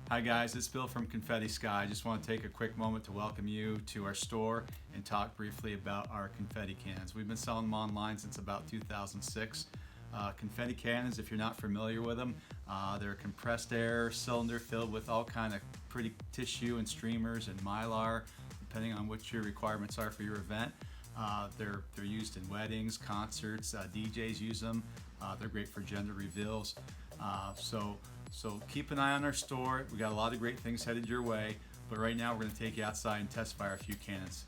Hi guys, it's Bill from Confetti Sky. I just want to take a quick moment to welcome you to our store and talk briefly about our confetti cannons. We've been selling them online since about 2006. Confetti cannons, if you're not familiar with them, they're a compressed air cylinder filled with all kind of pretty tissue and streamers and Mylar, depending on what your requirements are for your event. They're used in weddings, concerts, DJs use them. They're great for gender reveals. So keep an eye on our store. We got a lot of great things headed your way, but right now we're going to take you outside and test fire a few cannons.